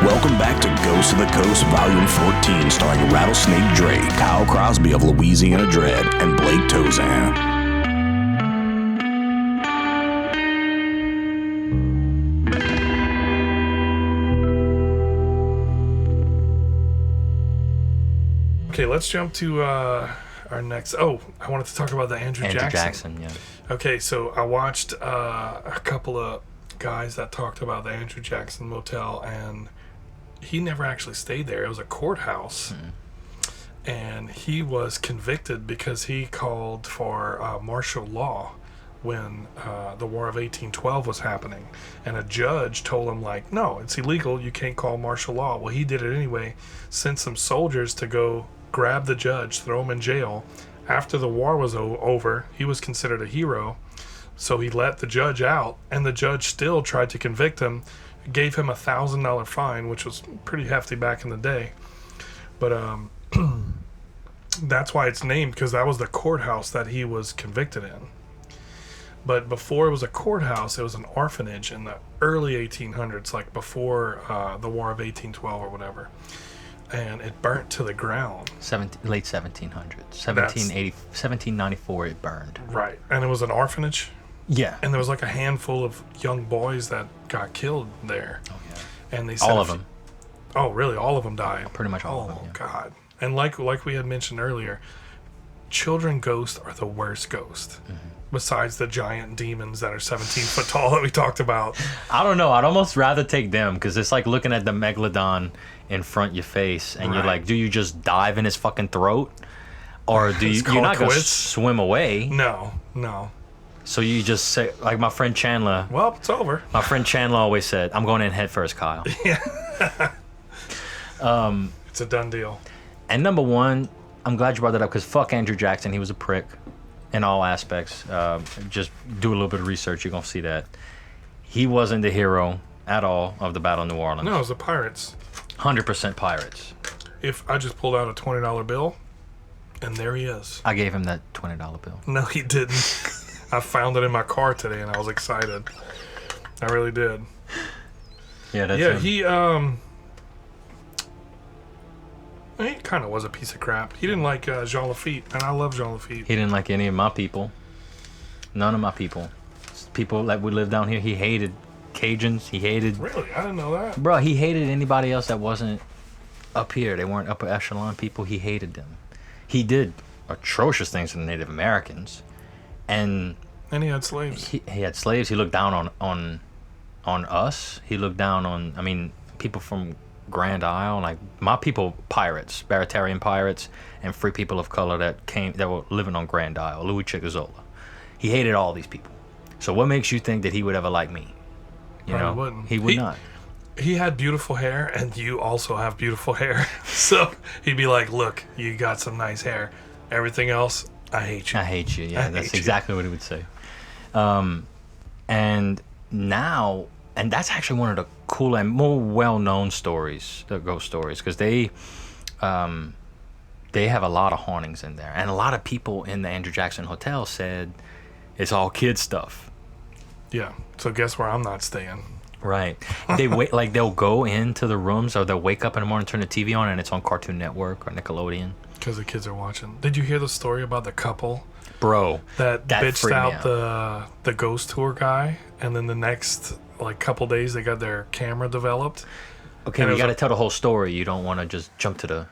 Welcome back to Ghost of the Coast Volume 14, starring Rattlesnakdre, Kyle Crosby of Louisiana Dread, and Blake Tauzin. Okay, let's jump to our next... Oh, I wanted to talk about the Andrew Jackson. Yeah. Okay, so I watched a couple of guys that talked about the Andrew Jackson Motel, and he never actually stayed there. It was a courthouse, and he was convicted because he called for martial law when the War of 1812 was happening, and a judge told him, like, no, it's illegal, you can't call martial law. Well, he did it anyway, sent some soldiers to go grab the judge, throw him in jail. After the war was over, he was considered a hero, so he let the judge out, and the judge still tried to convict him, gave him $1,000 fine, which was pretty hefty back in the day. But that's why it's named, because that was the courthouse that he was convicted in. But before it was a courthouse, it was an orphanage in the early 1800s, like before the War of 1812 or whatever. And it burnt to the ground. Late 1700s. 1794 it burned. Right. And it was an orphanage? Yeah. And there was like a handful of young boys that got killed there. Oh, yeah. And they said all of them. Oh, really? All of them died? Pretty much all of them. Oh, yeah. God. And like we had mentioned earlier, children ghosts are the worst ghost. Besides the giant demons that are 17 foot tall that we talked about. I don't know. I'd almost rather take them, because it's like looking at the megalodon in front of your face, and you're like, do you just dive in his fucking throat? Or do you're not going to swim away? No. So you just say, like my friend Chandler. Well, it's over. My friend Chandler always said, I'm going in head first, Kyle. Yeah. It's a done deal. And number one, I'm glad you brought that up, because fuck Andrew Jackson. He was a prick in all aspects. Just do a little bit of research. You're going to see that. He wasn't the hero at all of the Battle of New Orleans. No, it was the pirates. 100% pirates. If I just pulled out a $20 bill, and there he is. I gave him that $20 bill. No, he didn't. I found it in my car today, and I was excited. I really did. Yeah, that's yeah. him. He kind of was a piece of crap. He didn't like Jean Lafitte, and I love Jean Lafitte. He didn't like any of my people. None of my people. People that would live down here. He hated Cajuns. He hated... Really? I didn't know that. Bro, he hated anybody else that wasn't up here. They weren't upper echelon people. He hated them. He did atrocious things to the Native Americans. And he had slaves. He had slaves. He looked down on us. He looked down on, I mean, people from Grand Isle, like my people, pirates, Baratarian pirates, and free people of color that were living on Grand Isle, Louis Chigazola. He hated all these people. So what makes you think that he would ever like me? You know, wouldn't. He would not. He had beautiful hair, and you also have beautiful hair. So he'd be like, look, you got some nice hair. Everything else, I hate you. I hate you. Yeah, that's exactly what he would say. And now, and that's actually one of the cool and more well-known stories, the ghost stories, because they have a lot of hauntings in there. And a lot of people in the Andrew Jackson Hotel said it's all kid stuff. Yeah. So guess where I'm not staying. Right. They wait, like they'll go into the rooms, or they'll wake up in the morning, turn the TV on, and it's on Cartoon Network or Nickelodeon. Because the kids are watching. Did you hear the story about the couple? Bro, that bitched out the ghost tour guy, and then the next couple days they got their camera developed. Okay, you got to tell the whole story. You don't want to just jump to the.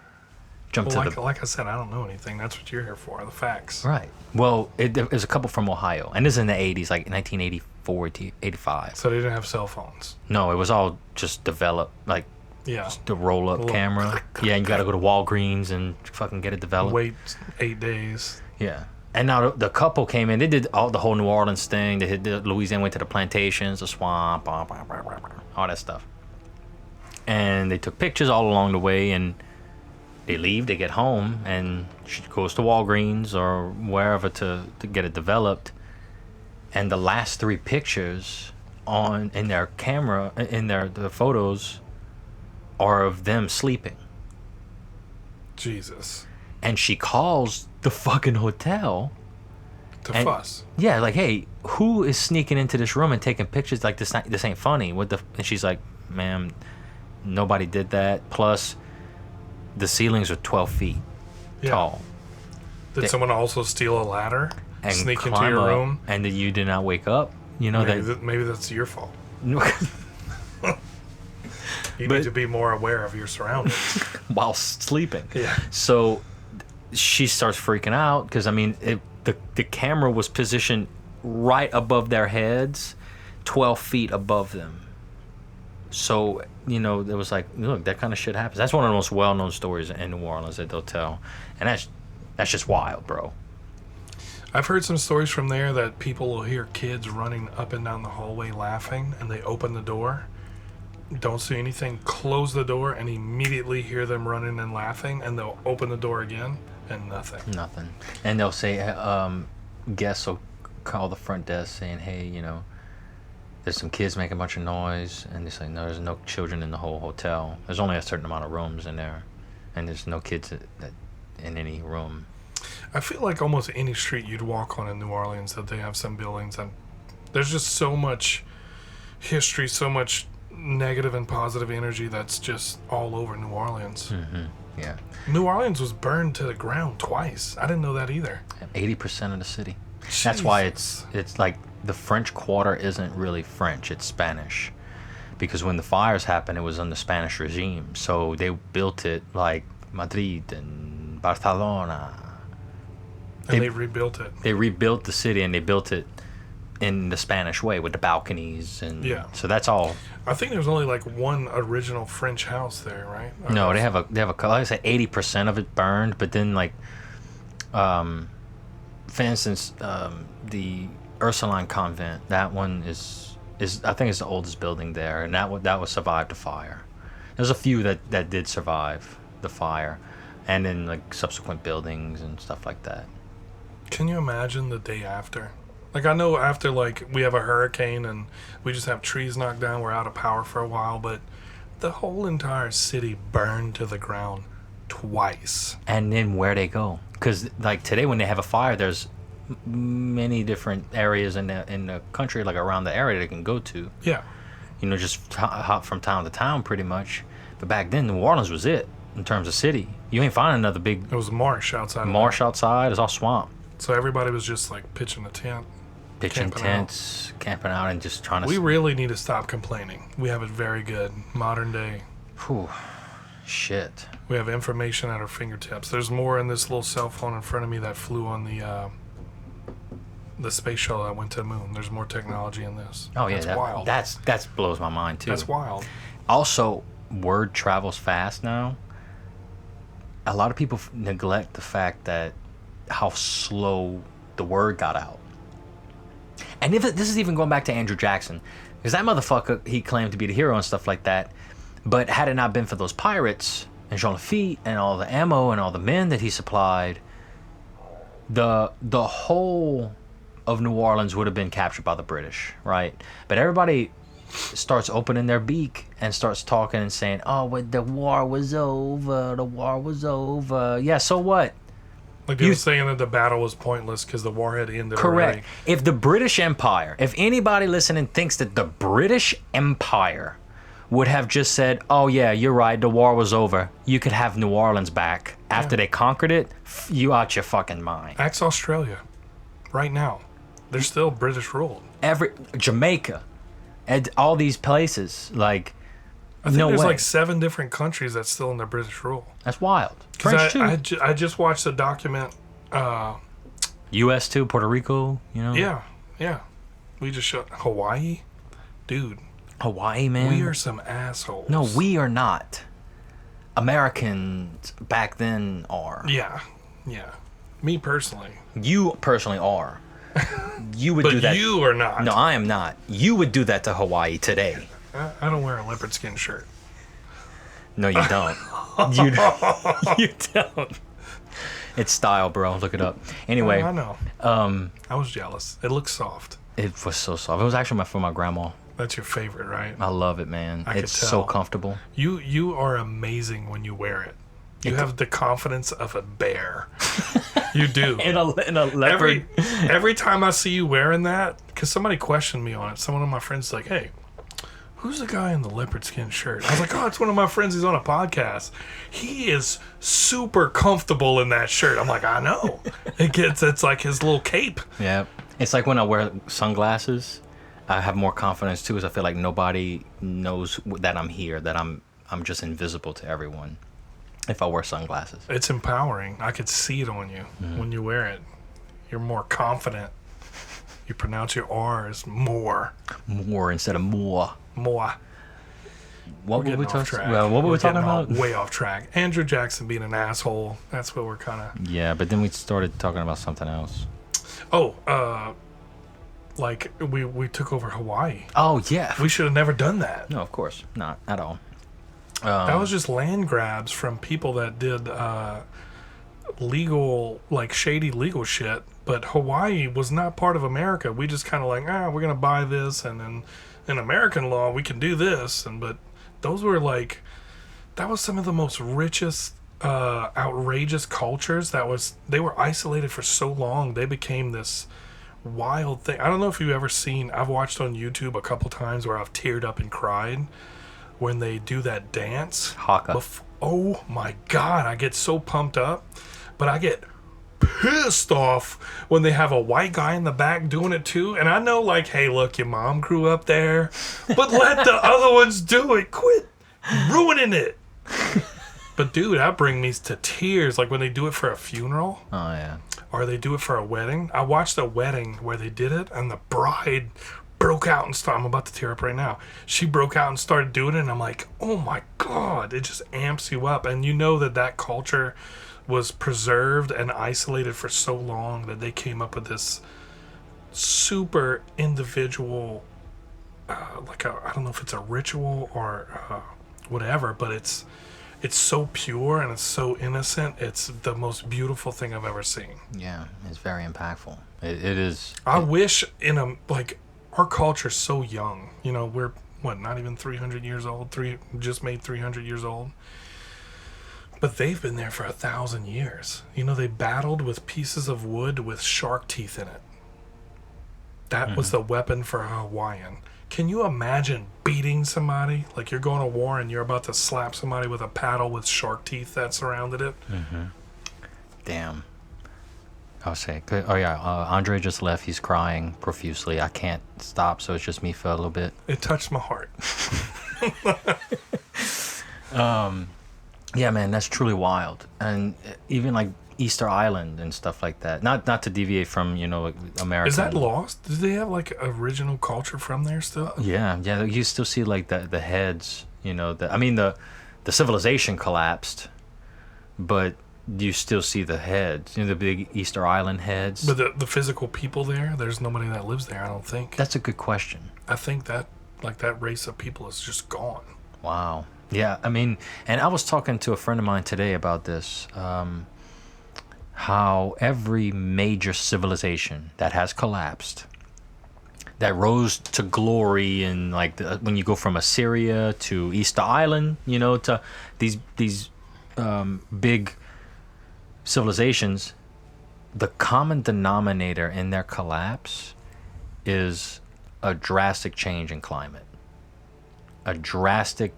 Like I said, I don't know anything. That's what you're here for, the facts. Right. Well, there's a couple from Ohio, and this is in the 80s, like 1984 to 85. So they didn't have cell phones. No, it was all just developed, like just the roll-up camera. Yeah, and you got to go to Walgreens and fucking get it developed. Wait 8 days. Yeah. And now the couple came in. They did the whole New Orleans thing. They hit Louisiana, went to the plantations, the swamp, all that stuff. And they took pictures all along the way, and they leave, they get home, and she goes to Walgreens or wherever to get it developed. And the last 3 pictures in their camera, in the photos, are of them sleeping. Jesus. And she calls the fucking hotel to fuss. Yeah, like, hey, who is sneaking into this room and taking pictures? Like, this ain't funny. And she's like, ma'am, Nobody did that. Plus, the ceilings are 12 feet tall. Did someone also steal a ladder And sneak into climb your up, room? and then you did not wake up? You know Maybe that's your fault. that You need to be more aware of your surroundings. while sleeping. Yeah. So she starts freaking out because the camera was positioned right above their heads, 12 feet above them. So, it was like, look, that kind of shit happens. That's one of the most well-known stories in New Orleans that they'll tell. And that's just wild, bro. I've heard some stories from there that people will hear kids running up and down the hallway laughing, and they open the door, don't see anything, close the door, and immediately hear them running and laughing, and they'll open the door again, and nothing. And they'll say, guests will call the front desk saying, hey, there's some kids making a bunch of noise, and they say, no, there's no children in the whole hotel. There's only a certain amount of rooms in there, and there's no kids in any room. I feel like almost any street you'd walk on in New Orleans that they have some buildings, and there's just so much history, so much negative and positive energy that's just all over New Orleans. Mm-hmm. Yeah. New Orleans was burned to the ground twice. I didn't know that either. 80% of the city. Jesus. That's why it's like the French Quarter isn't really French, it's Spanish. Because when the fires happened, it was under Spanish regime. So they built it like Madrid and Barcelona. And they rebuilt it. They rebuilt the city, and they built it in the Spanish way with the balconies. And so that's all. I think there's only like one original French house there, right? No, they have a like I said, 80% of it burned, but then like for instance, the Ursuline convent, that one is I think it's the oldest building there, and that was survived the fire. There's a few that did survive the fire, and then like subsequent buildings and stuff like that. Can you imagine the day after? Like, I know after, like, we have a hurricane and we just have trees knocked down, we're out of power for a while, but the whole entire city burned to the ground twice. And then where they go? Because, like, today when they have a fire, there's many different areas in the country, like, around the area they can go to. Yeah. Just hop from town to town, pretty much. But back then, New Orleans was it, in terms of city. You ain't find another big... It was marsh outside. Marsh outside. It's all swamp. So everybody was just, like, pitching a tent. Pitching tents, camping out, and just trying to... We really need to stop complaining. We have it very good. Modern day. Whew. Shit. We have information at our fingertips. There's more in this little cell phone in front of me that flew on the space shuttle that went to the moon. There's more technology in this. Oh, yeah. That's wild. That blows my mind, too. That's wild. Also, word travels fast now. A lot of people neglect the fact that how slow the word got out. And this is even going back to Andrew Jackson, because that motherfucker, he claimed to be the hero and stuff like that. But had it not been for those pirates and Jean Lafitte and all the ammo and all the men that he supplied, the whole of New Orleans would have been captured by the British, right? But everybody starts opening their beak and starts talking and saying, "Oh, well, the war was over. The war was over." Yeah, so what? Like they were saying that the battle was pointless because the war had ended. Correct. Already. If the British Empire, if anybody listening thinks that the British Empire would have just said, "Oh yeah, you're right, the war was over. You could have New Orleans back," after they conquered it, you out your fucking mind. Ask Australia, right now, they're still British ruled. Jamaica, and all these places, like. I think there's like 7 different countries that's still under British rule. That's wild. French too. I just watched a document. U.S. too, Puerto Rico, Yeah. We just showed Hawaii. Dude. Hawaii, man. We are some assholes. No, we are not. Americans back then are. Yeah. Me personally. You personally are. You would but do that. But you are not. No, I am not. You would do that to Hawaii today. I don't wear a leopard skin shirt. No, you don't. You don't. It's style, bro. Look it up. Anyway. I know. I was jealous. It looks soft. It was so soft. It was actually for my grandma. That's your favorite, right? I love it, man. It's so comfortable. You are amazing when you wear it. You have the confidence of a bear. You do. in a leopard. Every time I see you wearing that, because somebody questioned me on it. Someone of my friends is like, "Hey, who's the guy in the leopard skin shirt? I was like, oh, it's one of my friends. He's on a podcast. He is super comfortable in that shirt. I'm like, I know. It's like his little cape. Yeah. It's like when I wear sunglasses, I have more confidence too, as I feel like nobody knows that I'm here, that I'm just invisible to everyone if I wear sunglasses. It's empowering. I could see it on you when you wear it. You're more confident. You pronounce your R's more. More instead of more. More. What were we talking about? Well, what were we talking about? Way off track. Andrew Jackson being an asshole. That's what we're kind of... Yeah, but then we started talking about something else. Oh, like we took over Hawaii. Oh, yeah. We should have never done that. No, of course. Not at all. That was just land grabs from people that did legal, like shady legal shit. But Hawaii was not part of America. We just kind of like, we're going to buy this. And then in American law, we can do this. But those were like, that was some of the most richest, outrageous cultures. They were isolated for so long. They became this wild thing. I don't know if you've ever seen, I've watched on YouTube a couple times where I've teared up and cried when they do that dance. Haka. Oh my God, I get so pumped up, but I get pissed off when they have a white guy in the back doing it too. And I know, like, hey, look, your mom grew up there, but let the other ones do it. Quit ruining it. But dude, that brings me to tears, like when they do it for a funeral. Oh, yeah. Or they do it for a wedding. I watched a wedding where they did it, and the bride broke out and started. I'm about to tear up right now. She broke out and started doing it, and I'm like, oh my God, it just amps you up. And you know that culture was preserved and isolated for so long that they came up with this super individual, like I don't know if it's a ritual or whatever, but it's so pure and it's so innocent. It's the most beautiful thing I've ever seen. Yeah, it's very impactful. It is. I wish our culture's so young. You know, we're, not even 300 years old? Just made 300 years old. But they've been there for 1,000 years. You know, they battled with pieces of wood with shark teeth in it. That was the weapon for a Hawaiian. Can you imagine beating somebody? Like you're going to war and you're about to slap somebody with a paddle with shark teeth that surrounded it? Mm-hmm. Damn. I'll say. Oh, yeah. Andre just left. He's crying profusely. I can't stop, so it's just me for a little bit. It touched my heart. Yeah, man, that's truly wild. And even like Easter Island and stuff like that. Not to deviate from, America. Is that lost? Do they have like original culture from there still? Yeah. You still see like the heads, the civilization collapsed, but you still see the heads, the big Easter Island heads. But the physical people there's nobody that lives there, I don't think. That's a good question. I think that race of people is just gone. Wow. Yeah, and I was talking to a friend of mine today about this, how every major civilization that has collapsed, that rose to glory, and when you go from Assyria to Easter Island, to these big civilizations, the common denominator in their collapse is a drastic change in climate, a drastic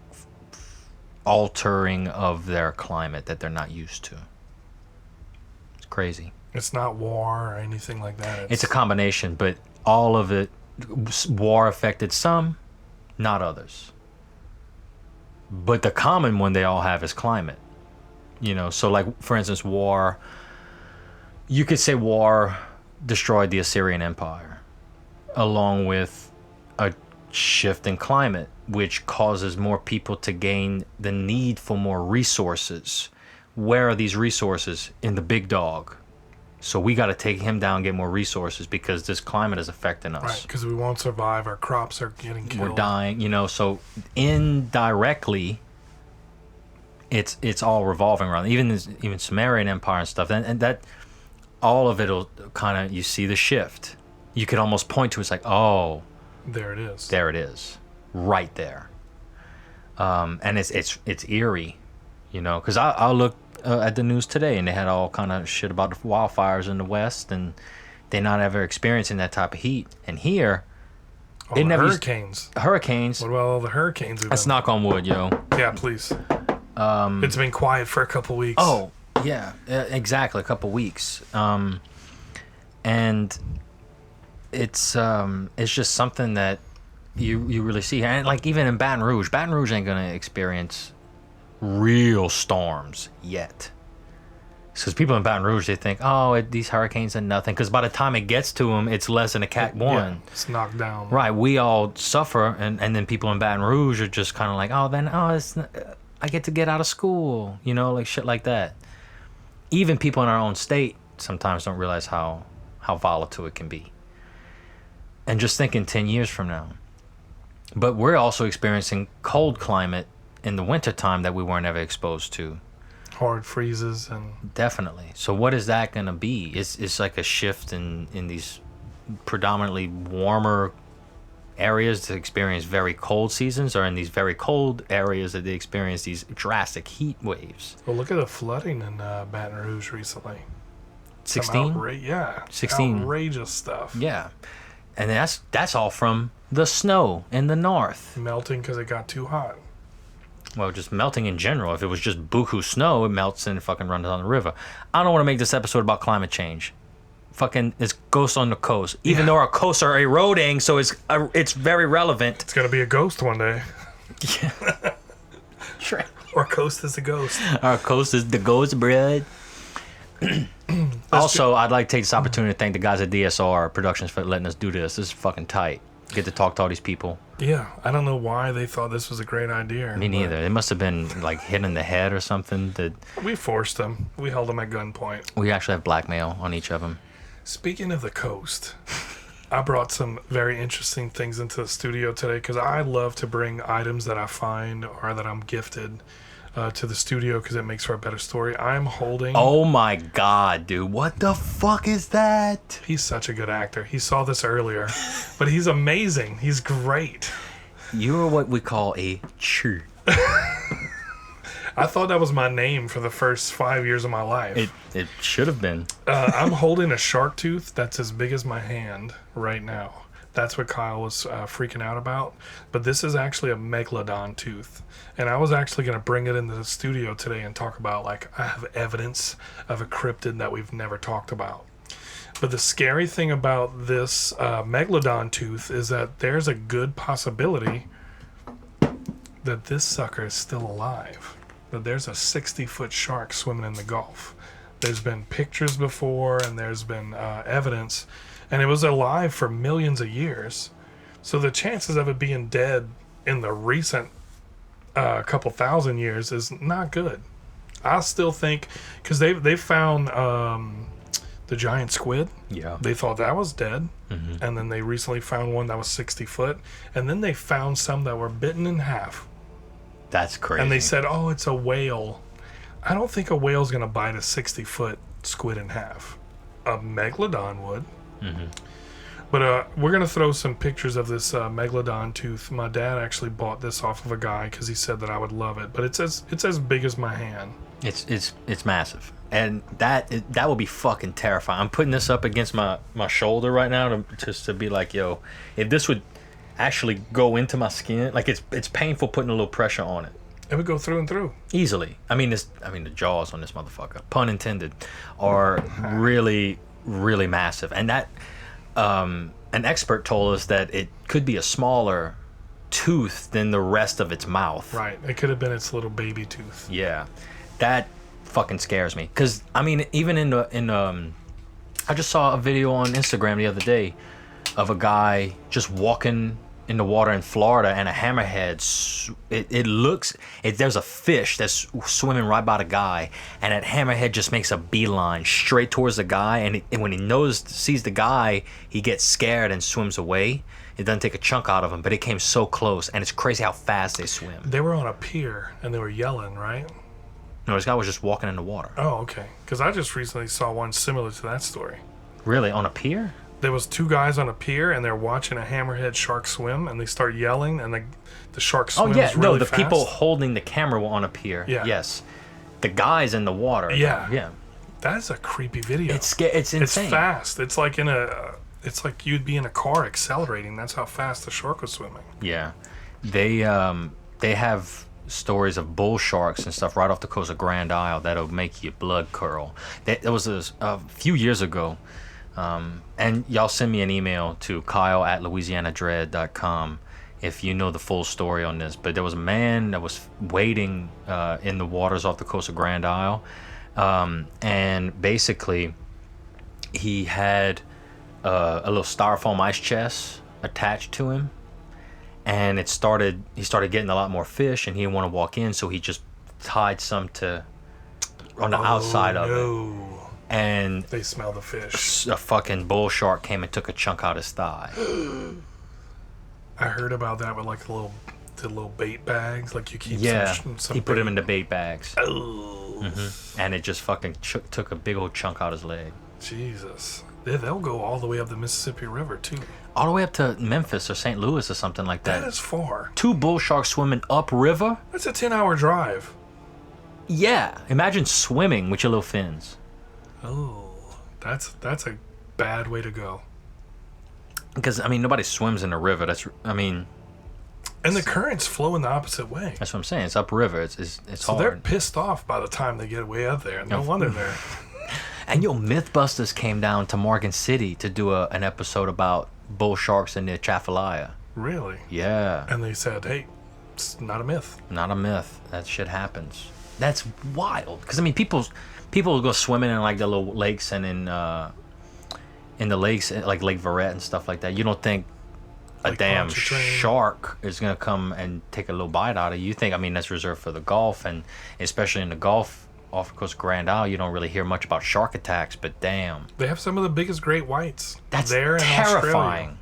altering of their climate that they're not used to. It's crazy. It's not war or anything like that. It's a combination, but all of it, war affected some, not others. But the common one they all have is climate. So like, for instance, war, you could say war destroyed the Assyrian Empire, along with a shift in climate, which causes more people to gain the need for more resources. Where are these resources? In the big dog. So we got to take him down, get more resources, because this climate is affecting us. Right, because we won't survive. Our crops are getting killed. We're dying, so indirectly, it's all revolving around even Sumerian Empire and stuff, and that all of it'll kind of, you see the shift. You could almost point to it's like, oh, there it is, right there. And it's eerie, because I looked at the news today, and they had all kind of shit about the wildfires in the West, and they're not ever experiencing that type of heat. And here, Oh, It never hurricanes. Hurricanes. What about all the hurricanes? We've Let's been- knock on wood, yo. Yeah, please. It's been quiet for a couple weeks. Oh, yeah, exactly. A couple weeks. And it's just something that you really see. And like even in Baton Rouge ain't gonna experience real storms yet. Because people in Baton Rouge, they think, oh, these hurricanes are nothing. Because by the time it gets to them, it's less than a Cat 1. Yeah, it's knocked down. Right, we all suffer, and then people in Baton Rouge are just kind of like, I get to get out of school, like shit like that. Even people in our own state sometimes don't realize how volatile it can be. And just thinking 10 years from now. But we're also experiencing cold climate in the wintertime that we weren't ever exposed to. Hard freezes and Definitely. So what is that going to be? It's like a shift in these predominantly warmer areas to experience very cold seasons, or in these very cold areas that they experience these drastic heat waves. well, look at the flooding in Baton Rouge recently. 16? Yeah, 16. Outrageous stuff. Yeah. And that's all from the snow in the north. Melting because it got too hot. Well, just melting in general. If it was just buku snow, it melts and fucking runs down the river. I don't want to make this episode about climate change. Fucking, it's ghosts on the coast. Even though our coasts are eroding, so it's very relevant. It's gonna be a ghost one day. Yeah. Sure. Our coast is a ghost. Our coast is the ghost, bread. Also, I'd like to take this opportunity to thank the guys at DSR Productions for letting us do this. This is fucking tight. Get to talk to all these people. Yeah, I don't know why they thought this was a great idea. Me neither. It must have been like hit in the head or something. That We forced them. We held them at gunpoint. we actually have blackmail on each of them. Speaking of the coast, I brought some very interesting things into the studio today because I love to bring items that I find or that I'm gifted to the studio because it makes for a better story. I'm holding... Oh my god, dude. What the fuck is that? He's such a good actor. He saw this earlier, but he's amazing. He's great. You're what we call a chew. I thought that was my name for the first 5 years of my life. It should have been. I'm holding a shark tooth that's as big as my hand right now. That's what Kyle was freaking out about. But this is actually a megalodon tooth. And I was actually going to bring it into the studio today and talk about, like, I have evidence of a cryptid that we've never talked about. But the scary thing about this megalodon tooth is that there's a good possibility that this sucker is still alive. That there's a 60-foot shark swimming in the Gulf. There's been pictures before, and there's been evidence, and it was alive for millions of years. So the chances of it being dead in the recent couple thousand years is not good. I still think, because they found the giant squid. Yeah. They thought that was dead, and then they recently found one that was 60 foot, and then they found some that were bitten in half. That's crazy. And they said, oh, it's a whale. I don't think a whale's going to bite a 60-foot squid in half. A megalodon would. But we're going to throw some pictures of this megalodon tooth. My dad actually bought this off of a guy because he said that I would love it. But it's as big as my hand. It's massive. And that would be fucking terrifying. I'm putting this up against my shoulder right now just to be like, yo, if this would actually go into my skin, like it's painful putting a little pressure on it. It would go through and through. Easily. I mean the jaws on this motherfucker, pun intended, are really, really massive. And that an expert told us that it could be a smaller tooth than the rest of its mouth. Right. It could have been its little baby tooth. Yeah. That fucking scares me. Cause I mean, even in I just saw a video on Instagram the other day of a guy just walking in the water in Florida, and a hammerhead. There's a fish that's swimming right by the guy, and that hammerhead just makes a beeline straight towards the guy. And when he sees the guy, he gets scared and swims away. It doesn't take a chunk out of him, but it came so close, and it's crazy how fast they swim. They were on a pier and they were yelling, right? No, this guy was just walking in the water. Oh, okay. Because I just recently saw one similar to that story. Really, on a pier? There was two guys on a pier, and they're watching a hammerhead shark swim, and they start yelling, and the shark swims really fast. No, the people holding the camera were on a pier. Yeah. Yes. The guys in the water. Yeah. Yeah. That is a creepy video. It's insane. It's fast. It's like in it's like you'd be in a car accelerating. That's how fast the shark was swimming. Yeah, they have stories of bull sharks and stuff right off the coast of Grand Isle that'll make your blood curl. There was a few years ago, and y'all send me an email to kyle@louisianadread.com if you know the full story on this. But there was a man that was wading in the waters off the coast of Grand Isle, and basically he had a little styrofoam ice chest attached to him. And he started getting a lot more fish, and he didn't want to walk in, so he just tied some on the outside of it. And they smell the fish. A fucking bull shark came and took a chunk out his thigh. I heard about that with like the little bait bags, like you keep. Some he put them in the bait bags. Oh. And it just fucking took a big old chunk out his leg. Jesus. They'll go all the way up the Mississippi River too. All the way up to Memphis or St. Louis or something like that. That is far. 2 bull sharks swimming upriver? That's a 10-hour drive. Yeah. Imagine swimming with your little fins. Oh, that's a bad way to go. Because, I mean, nobody swims in the river. And the currents flow in the opposite way. That's what I'm saying. It's upriver. It's so hard. They're pissed off by the time they get way up there. No wonder they're... And Mythbusters came down to Morgan City to do an episode about bull sharks in the Atchafalaya. Really? Yeah. And they said, hey, it's not a myth. Not a myth. That shit happens. That's wild. Because, I mean, people go swimming in, like, the little lakes and in the lakes, like Lake Verret and stuff like that. You don't think a damn shark is going to come and take a little bite out of you. You think, I mean, that's reserved for the Gulf, and especially in the Gulf, off the coast of Grand Isle, you don't really hear much about shark attacks, but damn. They have some of the biggest great whites. That's there terrifying.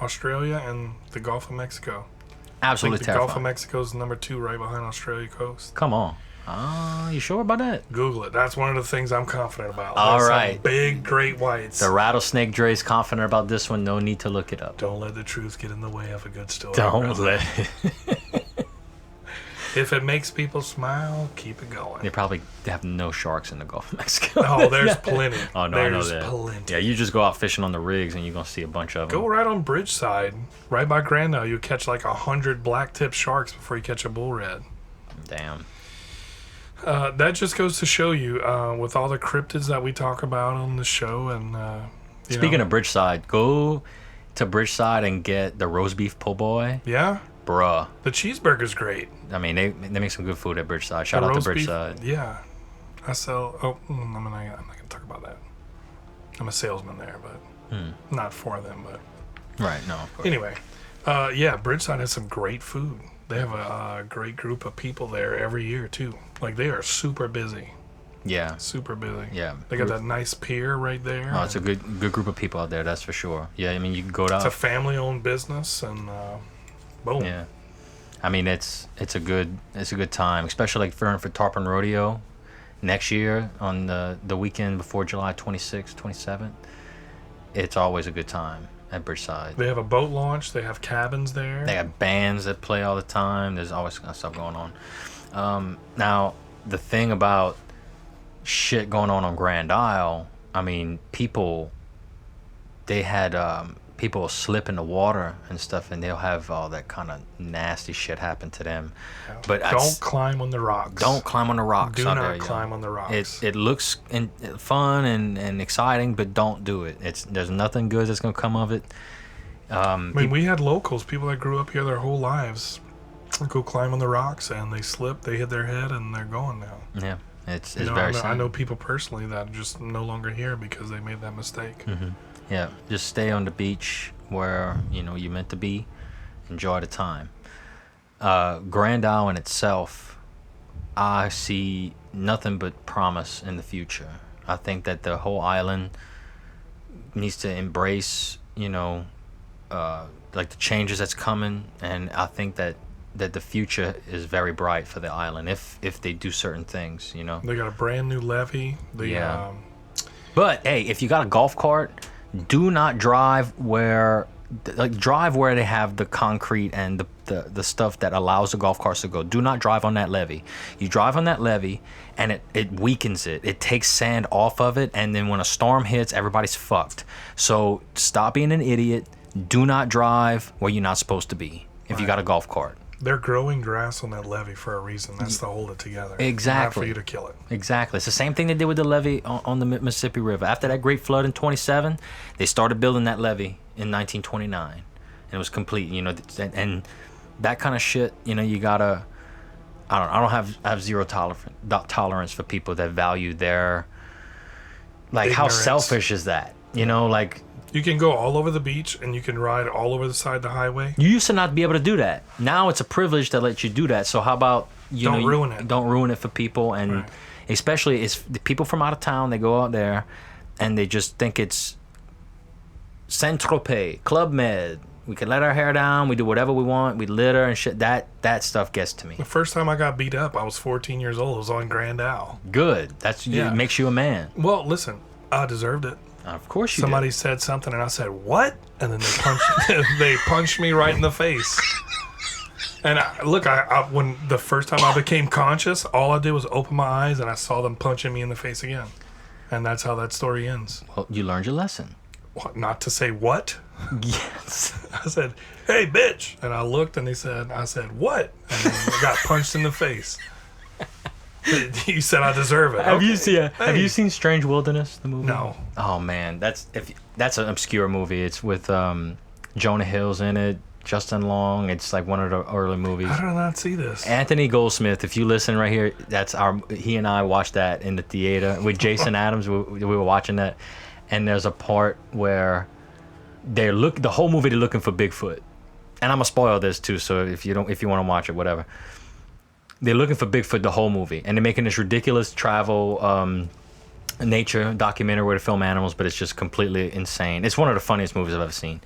Australia and the Gulf of Mexico. Absolutely terrifying. The Gulf of Mexico is number 2 right behind Australia coast. Come on. You sure about that? Google it. That's one of the things I'm confident about. All right. Some big great whites. The Rattlesnakdre is confident about this one. No need to look it up. Don't let the truth get in the way of a good story. Don't let it. If it makes people smile, keep it going. They probably have no sharks in the Gulf of Mexico. Oh, there's plenty. Oh, no, I know that. Plenty. Yeah, you just go out fishing on the rigs and you're going to see a bunch of them. Go right on Bridgeside. Right by Grand Isle. You catch like 100 black-tip sharks before you catch a bull red. Damn. That just goes to show you, with all the cryptids that we talk about on the show. And Speaking of Bridgeside, go to Bridgeside and get the roast beef po' boy. Yeah? Bruh. The cheeseburger's great. I mean, they make some good food at Bridgeside. Shout out to Bridgeside. Yeah. I sell... Oh, I'm not going to talk about that. I'm a salesman there, but not for them, but... Right, no, of course. Anyway, yeah, Bridgeside has some great food. They have a great group of people there every year, too. Like, they are super busy. Yeah. Super busy. Yeah. They got that nice pier right there. Oh, it's a good group of people out there, that's for sure. Yeah, I mean, you can go down... It's a family-owned business, and... boom. Yeah, I mean it's a good time, especially like for Tarpon Rodeo next year on the weekend before July 26th, 27th. It's always a good time at Bridgeside. They have a boat launch. They have cabins there. They have bands that play all the time. There's always kind of stuff going on. Now the thing about shit going on Grand Isle, I mean people will slip in the water and stuff, and they'll have all that kind of nasty shit happen to them. Yeah. But don't climb on the rocks. Don't climb on the rocks. Do not climb on the rocks. It looks fun and exciting, but don't do it. There's nothing good that's gonna come of it. I mean, we had locals, people that grew up here their whole lives, go climb on the rocks, and they slip, they hit their head, and they're gone now. Yeah, it's very sad. I know people personally that are just no longer here because they made that mistake. Mm-hmm. Yeah, just stay on the beach where you're meant to be. Enjoy the time. Grand Isle in itself, I see nothing but promise in the future. I think that the whole island needs to embrace, like the changes that's coming, and I think that the future is very bright for the island if they do certain things. They got a brand new levee. But hey, if you got a golf cart, do not drive where like drive where they have the concrete and the stuff that allows the golf carts to go. Do not drive on that levee. You drive on that levee and it weakens it. It takes sand off of it, and then when a storm hits, everybody's fucked. So stop being an idiot. Do not drive where you're not supposed to be if you got a golf cart. They're growing grass on that levee for a reason. That's to hold it together. Exactly. Not for you to kill it. Exactly. It's the same thing they did with the levee on the Mississippi River. After that great flood in 27, they started building that levee in 1929. And it was complete, you know, and that kind of shit, you know, you gotta, I have zero tolerance for people that value their, like, ignorance. How selfish is that? You know, like, you can go all over the beach and you can ride all over the side of the highway. you used to not be able to do that. Now it's a privilege to let you do that. So how about Don't ruin it. Don't ruin it for people, and Right. especially it's the people from out of town. They go out there, and they just think it's Saint-Tropez, Club Med. We can let our hair down. We do whatever we want. We litter and shit. That stuff gets to me. The first time I got beat up, I was 14 years old. It was on Grand Isle. Good. It makes you a man. Well, listen, I deserved it. Of course you Somebody did. said something, and I said, "What?" And then they punched me right in the face. And when the first time I became conscious, all I did was open my eyes, and I saw them punching me in the face again. And that's how that story ends. Well, you learned your lesson. What, not to say what? Yes. I said, "Hey, bitch!" And I looked, and I said, "What?" And then I got punched in the face. You said I deserve it. Have Okay. you seen Strange Wilderness, the movie? No. Oh man, that's an obscure movie. It's with Jonah Hill's in it, Justin Long. It's like one of the early movies. How did I not see this? Anthony Goldsmith, if you listen right here, he and I watched that in the theater with Jason Adams. We were watching that, and there's a part where the whole movie they're looking for Bigfoot, and I'm gonna spoil this too. So if you want to watch it, whatever. They're looking for Bigfoot the whole movie, and they're making this ridiculous travel nature documentary where they film animals, but it's just completely insane. It's one of the funniest movies I've ever seen.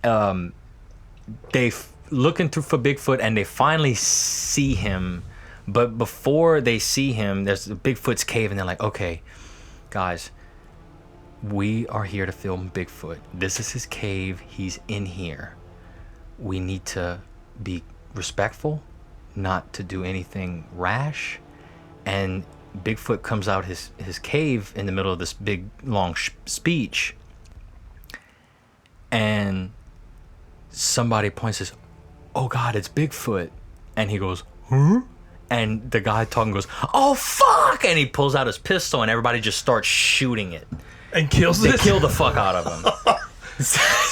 They looking for Bigfoot, and they finally see him, but before they see him, there's Bigfoot's cave, and they're like, "Okay, guys, we are here to film Bigfoot. This is his cave. He's in here. We need to be respectful, not to do anything rash." And Bigfoot comes out his cave in the middle of this big long speech, and somebody points says, "Oh God, it's Bigfoot," and he goes, "Huh?" And the guy talking goes, "Oh fuck!" And he pulls out his pistol, and everybody just starts shooting it. And kills They it? kill the fuck out of him.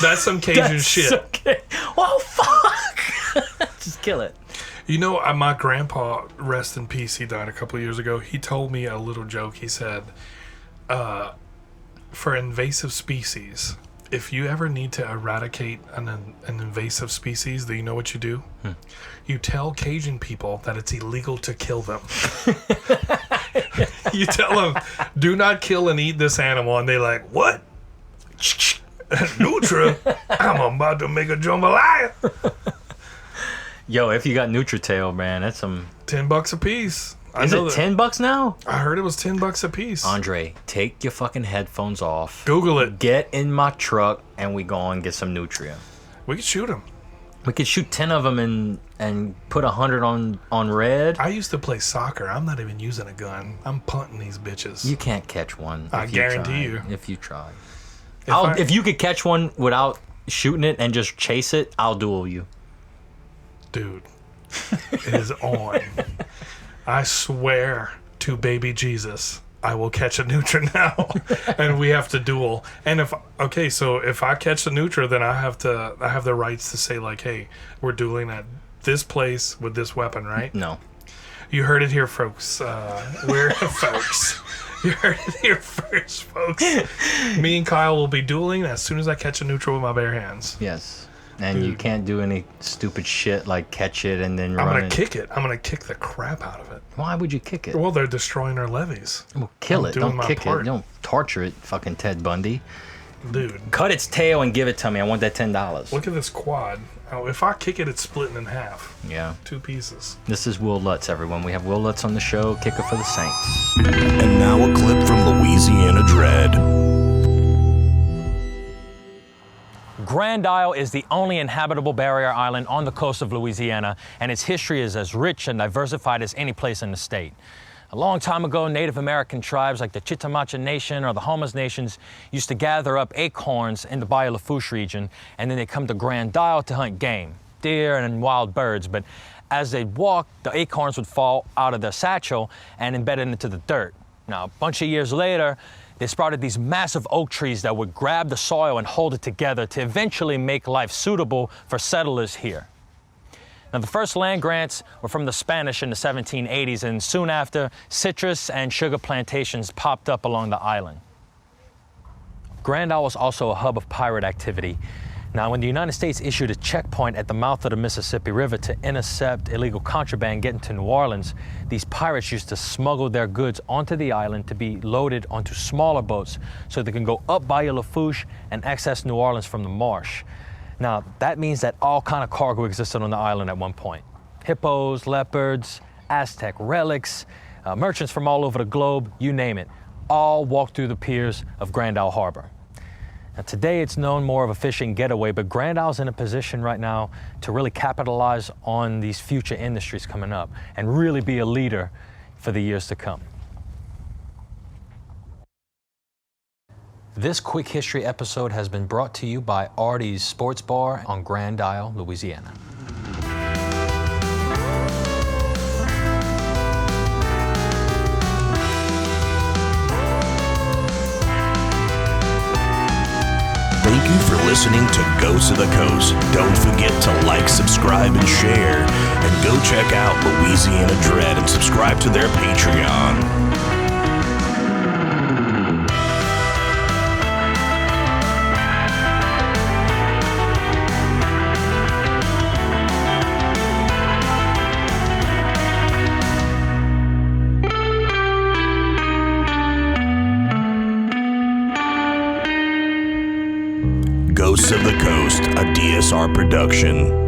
That's some Cajun shit. Okay. Oh fuck! Just kill it. You know, my grandpa, rest in peace, he died a couple of years ago. He told me a little joke. He said, for invasive species, if you ever need to eradicate an invasive species, do you know what you do? You tell Cajun people that it's illegal to kill them. You tell them, "Do not kill and eat this animal," and they're like, "What? Nutra? I'm about to make a jambalaya." Yo, if you got Nutritail, man, that's some. $10 a piece. Is it $10 now? I heard it was $10 a piece. Andre, take your fucking headphones off. Google it. Get in my truck, and we go and get some Nutria. We could shoot them. We could shoot 10 of them and put 100 on red. I used to play soccer. I'm not even using a gun. I'm punting these bitches. You can't catch one. I if guarantee you. you. If you try. If If you could catch one without shooting it and just chase it, I'll duel you. Dude, it is on. I swear to baby Jesus, I will catch a Nutra now, and we have to duel. And if I catch the Nutra, then I have the rights to say, like, "Hey, we're dueling at this place with this weapon," right? No. You heard it here, folks. We're folks. You heard it here first, folks. Me and Kyle will be dueling as soon as I catch a Nutra with my bare hands. Yes. And you can't do any stupid shit like catch it and then run I'm gonna it. kick it. I'm gonna kick the crap out of it. Why would you kick it? Well, they're destroying our levees. Well, kill I'm it. doing Don't my kick part. it. Don't torture it, fucking Ted Bundy. Dude, Cut its tail and give it to me. I want that $10. look at this quad. Oh, if I kick it, it's splitting in half. Yeah. 2 pieces. This is Will Lutz, everyone. We have Will Lutz on the show, kicker for the Saints. And now a clip from Louisiana Dread. Grand Isle is the only inhabitable barrier island on the coast of Louisiana, and its history is as rich and diversified as any place in the state. A long time ago, Native American tribes like the Chitimacha Nation or the Homas Nations used to gather up acorns in the Bayou Lafourche region, and then they come to Grand Isle to hunt game, deer and wild birds. But as they walked, the acorns would fall out of their satchel and embed it into the dirt. Now, a bunch of years later, they sprouted these massive oak trees that would grab the soil and hold it together to eventually make life suitable for settlers here. Now, the first land grants were from the Spanish in the 1780s, and soon after, citrus and sugar plantations popped up along the island. Grand Isle was also a hub of pirate activity. Now, when the United States issued a checkpoint at the mouth of the Mississippi River to intercept illegal contraband getting to New Orleans, these pirates used to smuggle their goods onto the island to be loaded onto smaller boats so they can go up Bayou Lafourche and access New Orleans from the marsh. Now, that means that all kind of cargo existed on the island at one point. Hippos, leopards, Aztec relics, merchants from all over the globe, you name it, all walked through the piers of Grand Isle Harbor. Now, today it's known more of a fishing getaway, but Grand Isle's in a position right now to really capitalize on these future industries coming up and really be a leader for the years to come. This quick history episode has been brought to you by Artie's Sports Bar on Grand Isle, Louisiana. Thank you for listening to Ghosts of the Coast. Don't forget to like, subscribe, and share. And go check out Louisiana Dread and subscribe to their Patreon. Ghosts of the Coast, a DSR production.